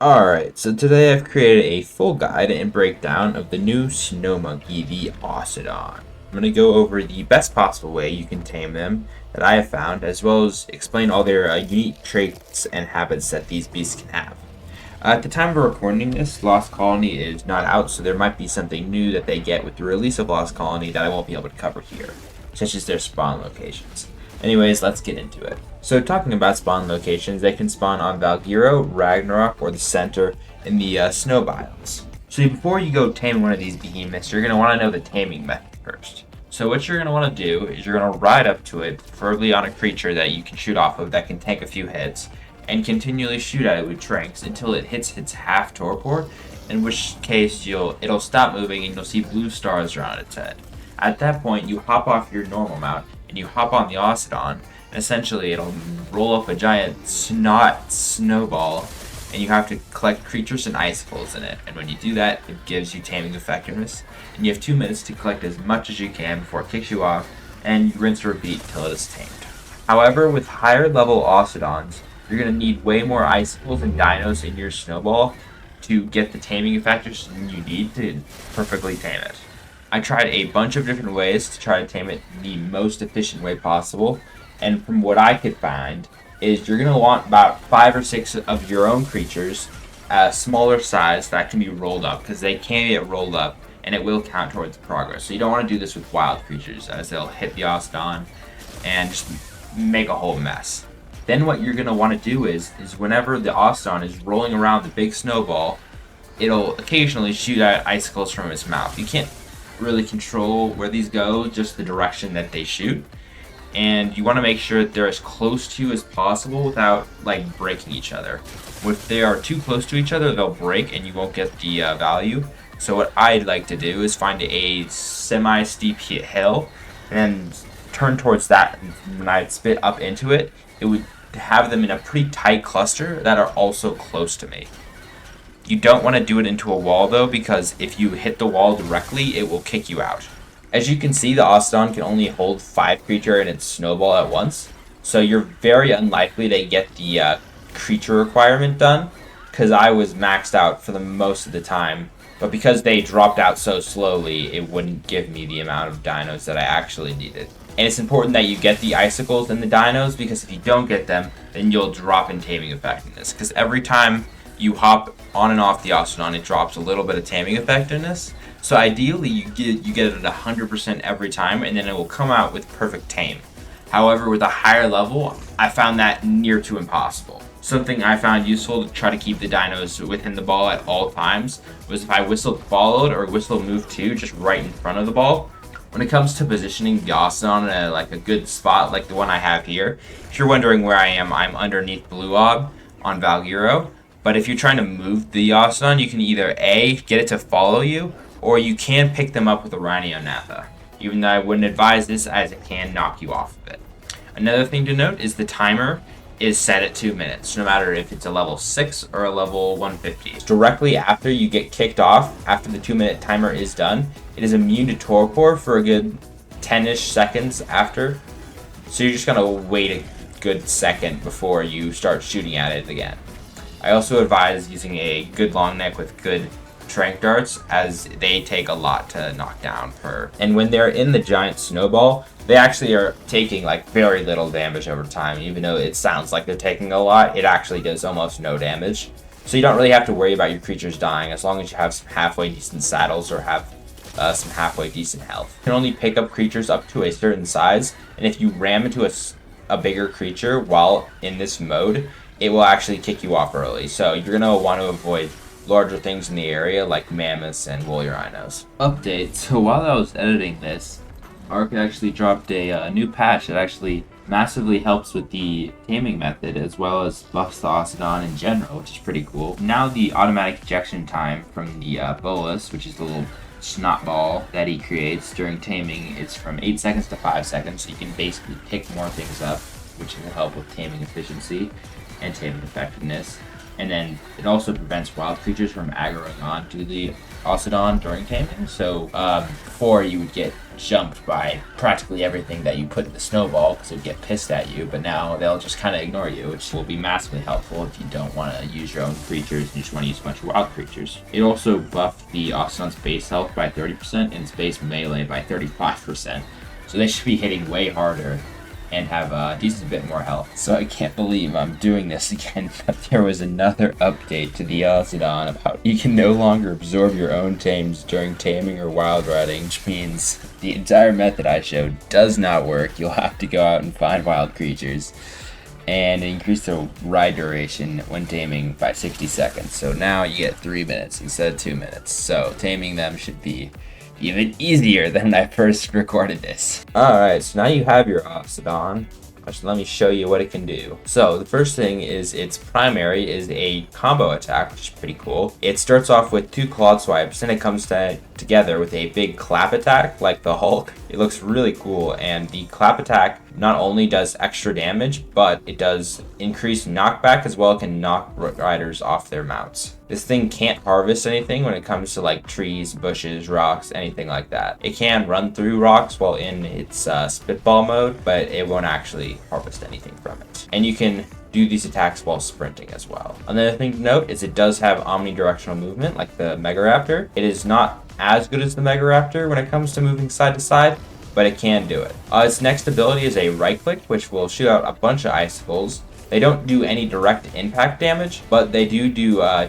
Alright, so today I've created a full guide and breakdown of the new snow monkey, the Ossidon. I'm going to go over the best possible way you can tame them that I have found, as well as explain all their unique traits and habits that these beasts can have. At the time of recording this, Lost Colony is not out, so there might be something new that they get with the release of Lost Colony that I won't be able to cover here, such as their spawn locations. Anyways, let's get into it. So talking about spawn locations, they can spawn on Valgiro, Ragnarok, or the center in the snow biomes. So before you go tame one of these behemoths, you're going to want to know the taming method first. So what you're going to want to do is you're going to ride up to it, preferably on a creature that you can shoot off of that can tank a few hits, and continually shoot at it with tranks until it hits its half torpor, in which case it'll stop moving and you'll see blue stars around its head. At that point, you hop off your normal mount and you hop on the Ossidon, and essentially it'll roll up a giant snowball, and you have to collect creatures and icicles in it. And when you do that, it gives you taming effectiveness, and you have 2 minutes to collect as much as you can before it kicks you off, and you rinse and repeat till it is tamed. However, with higher level Ossidons, you're going to need way more icicles and dinos in your snowball to get the taming effectiveness you need to perfectly tame it. I tried a bunch of different ways to try to tame it the most efficient way possible, and from what I could find is you're going to want about 5 or 6 of your own creatures, smaller size, that can be rolled up, because they can get rolled up and it will count towards progress. So you don't want to do this with wild creatures, as they'll hit the Ossidon and just make a whole mess. Then what you're going to want to do is whenever the Ossidon is rolling around the big snowball, it'll occasionally shoot out icicles from its mouth. You can't really control where these go, just the direction that they shoot, and you want to make sure that they're as close to you as possible without like breaking each other. If they are too close to each other, they'll break and you won't get the value. So what I'd like to do is find a semi-steep hill and turn towards that, and when I spit up into it, it would have them in a pretty tight cluster that are also close to me. You don't want to do it into a wall though, because if you hit the wall directly, it will kick you out. As you can see, the Ossidon can only hold 5 creatures in its snowball at once, so you're very unlikely to get the creature requirement done, because I was maxed out for the most of the time, but because they dropped out so slowly, it wouldn't give me the amount of dinos that I actually needed. And it's important that you get the icicles and the dinos, because if you don't get them, then you'll drop in taming effectiveness, because every time you hop on and off the Ossidon, it drops a little bit of taming effectiveness. So ideally, you get it at 100% every time, and then it will come out with perfect tame. However, with a higher level, I found that near to impossible. Something I found useful to try to keep the dinos within the ball at all times was if I whistled followed or whistle move to just right in front of the ball. When it comes to positioning the Ossidon in a good spot like the one I have here, if you're wondering where I am, I'm underneath Blue Ob on Valgiro. But if you're trying to move the Ossidon, you can either A, get it to follow you, or you can pick them up with a Rhinion-Natha, even though I wouldn't advise this, as it can knock you off of it. Another thing to note is the timer is set at 2 minutes, no matter if it's a level 6 or a level 150. Directly after you get kicked off, after the 2-minute timer is done, it is immune to torpor for a good 10-ish seconds after, so you're just going to wait a good second before you start shooting at it again. I also advise using a good long neck with good trank darts, as they take a lot to knock down per. And when they're in the giant snowball, they actually are taking very little damage over time. Even though it sounds like they're taking a lot, it actually does almost no damage. So you don't really have to worry about your creatures dying, as long as you have some halfway decent saddles or have some halfway decent health. You can only pick up creatures up to a certain size, and if you ram into a bigger creature while in this mode, it will actually kick you off early. So you're going to want to avoid larger things in the area like mammoths and woolly rhinos. Update. So while I was editing this, Ark actually dropped a new patch that actually massively helps with the taming method, as well as buffs the Ossidon in general, which is pretty cool. Now the automatic ejection time from the bolus, which is the little snot ball that he creates during taming, is from 8 seconds to 5 seconds, so you can basically pick more things up, which will help with taming efficiency and taming effectiveness. And then it also prevents wild creatures from aggroing onto the Ossidon during taming. So before, you would get jumped by practically everything that you put in the snowball because they'd get pissed at you, but now they'll just kind of ignore you, which will be massively helpful if you don't want to use your own creatures and you just want to use a bunch of wild creatures. It also buffed the Ossidon's base health by 30% and its base melee by 35%, so they should be hitting way harder and have a decent bit more health. So I can't believe I'm doing this again, but there was another update to the Ossidon about you can no longer absorb your own tames during taming or wild riding, which means the entire method I showed does not work. You'll have to go out and find wild creatures. And increase the ride duration when taming by 60 seconds. So now you get 3 minutes instead of 2 minutes. So taming them should be even easier than when I first recorded this. Alright, so now you have your Ossidon. Let me show you what it can do. So the first thing is its primary is a combo attack, which is pretty cool. It starts off with 2 clawed swipes, and it comes together with a big clap attack like the Hulk. It looks really cool, and the clap attack not only does extra damage, but it does increase knockback as well. It can knock riders off their mounts. This thing can't harvest anything when it comes to like trees, bushes, rocks, anything like that. It can run through rocks while in its spitball mode, but it won't actually harvest anything from it. And you can do these attacks while sprinting as well. Another thing to note is it does have omnidirectional movement like the Megaraptor. It is not as good as the Megaraptor when it comes to moving side to side, but it can do it. Its next ability is a right click, which will shoot out a bunch of icicles. They don't do any direct impact damage, but they do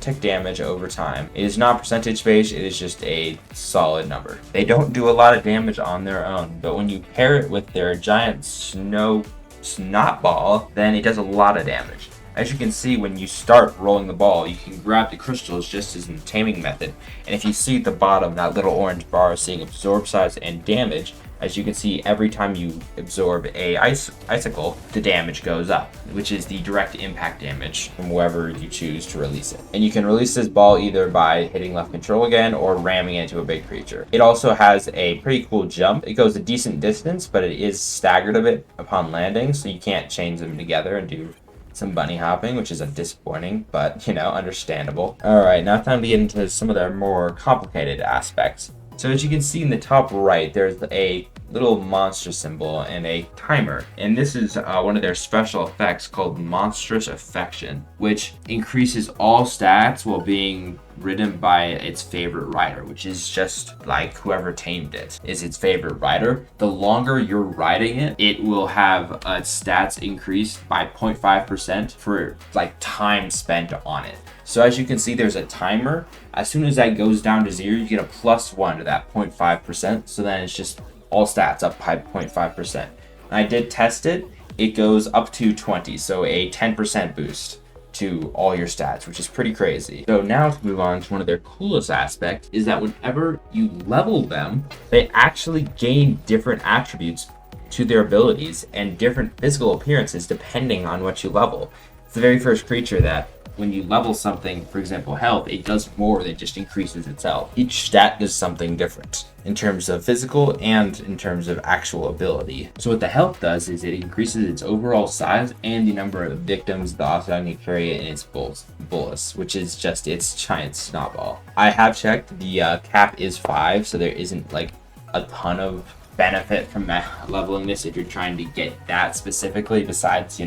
tick damage over time. It is not percentage based, it is just a solid number. They don't do a lot of damage on their own, but when you pair it with their giant snow snot ball, then it does a lot of damage. As you can see, when you start rolling the ball, you can grab the crystals just as in the taming method. And if you see at the bottom, that little orange bar saying absorb size and damage, as you can see, every time you absorb a icicle, the damage goes up, which is the direct impact damage from wherever you choose to release it. And you can release this ball either by hitting left control again or ramming it into a big creature. It also has a pretty cool jump. It goes a decent distance, but it is staggered a bit upon landing, so you can't chain them together and do some bunny hopping, which is disappointing, but understandable. Alright, now time to get into some of their more complicated aspects. So as you can see in the top right, there's a little monster symbol and a timer. And this is one of their special effects called Monstrous Affection, which increases all stats while being ridden by its favorite rider, which is just like whoever tamed it is its favorite rider. The longer you're riding it, it will have its stats increased by 0.5% for like time spent on it. So as you can see, there's a timer. As soon as that goes down to 0, you get a +1 to that 0.5%. So then it's just all stats up by 0.5%. I did test it. It goes up to 20, so a 10% boost to all your stats, which is pretty crazy. So now to move on to one of their coolest aspects is that whenever you level them, they actually gain different attributes to their abilities and different physical appearances depending on what you level. It's the very first creature that when you level something, for example health, it does more than just increases its health. Each stat does something different in terms of physical and in terms of actual ability. So what the health does is it increases its overall size and the number of victims the Ossidon can carry in its bolus, which is just its giant snowball. I have checked, the cap is 5, so there isn't like a ton of benefit from that leveling this if you're trying to get that specifically, besides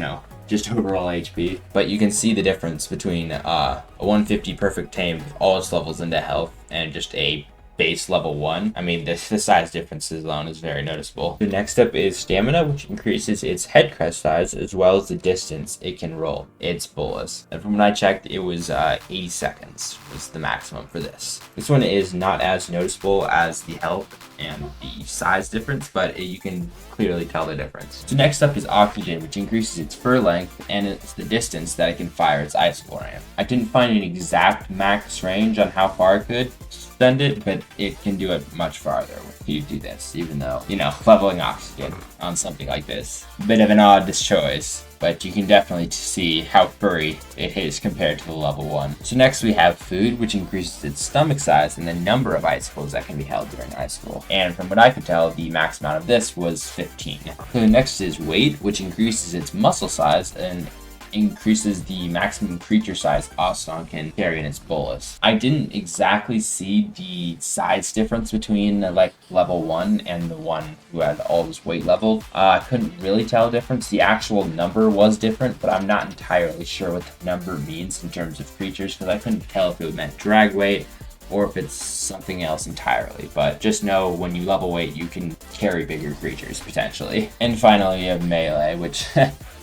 just overall HP. But you can see the difference between a 150 perfect tame with all its levels into health and just a base level 1. I mean, the size differences alone is very noticeable. The next up is stamina, which increases its head crest size as well as the distance it can roll its bolus. And from when I checked, it was 80 seconds was the maximum for this. This one is not as noticeable as the health and the size difference, but you can clearly tell the difference. So next up is oxygen, which increases its fur length and it's the distance that it can fire its icicle ram. I didn't find an exact max range on how far it could send it, but it can do it much farther if you do this, even though, leveling oxygen on something like this. A bit of an odd choice, but you can definitely see how furry it is compared to the level 1. So next we have food, which increases its stomach size and the number of icicles that can be held during icicle. And from what I could tell, the max amount of this was 15. So next is weight, which increases its muscle size and increases the maximum creature size Ossidon can carry in its bolus. I didn't exactly see the size difference between like level 1 and the one who had all his weight leveled. I couldn't really tell the difference. The actual number was different, but I'm not entirely sure what the number means in terms of creatures, because I couldn't tell if it meant drag weight or if it's something else entirely. But just know when you level weight, you can carry bigger creatures potentially. And finally, you have melee, which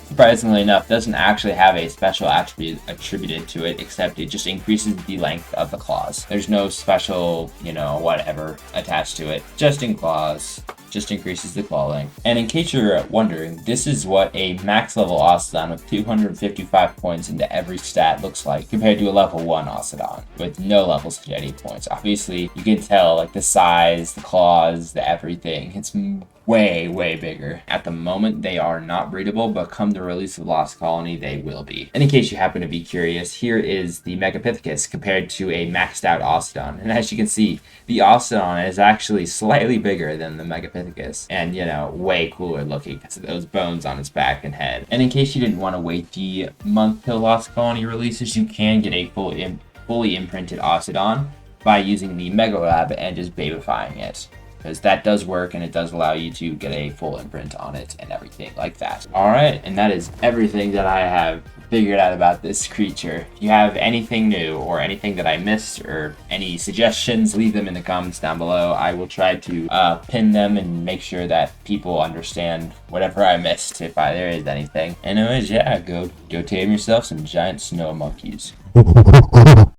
surprisingly enough doesn't actually have a special attribute attributed to it, except it just increases the length of the claws. There's no special, whatever attached to it. Just in claws. Just increases the claw length. And in case you're wondering, this is what a max level Ossidon with 255 points into every stat looks like compared to a level 1 Ossidon with no levels to any points. Obviously, you can tell like the size, the claws, the everything. It's way bigger. At the moment, they are not breedable, but come the release of Lost Colony, they will be. And in case you happen to be curious, here is the Megapithecus compared to a maxed out Ossidon. And as you can see, the Ossidon is actually slightly bigger than the Megapithecus, and way cooler looking because of those bones on its back and head. And in case you didn't want to wait the month till Lost Colony releases, you can get a fully imprinted Ossidon by using the Mega Lab and just babifying it, because that does work and it does allow you to get a full imprint on it and everything like that. Alright, and that is everything that I have figured out about this creature. If you have anything new or anything that I missed or any suggestions, leave them in the comments down below. I will try to pin them and make sure that people understand whatever I missed, if there is anything. Anyways, yeah, go tame yourself some giant snow monkeys.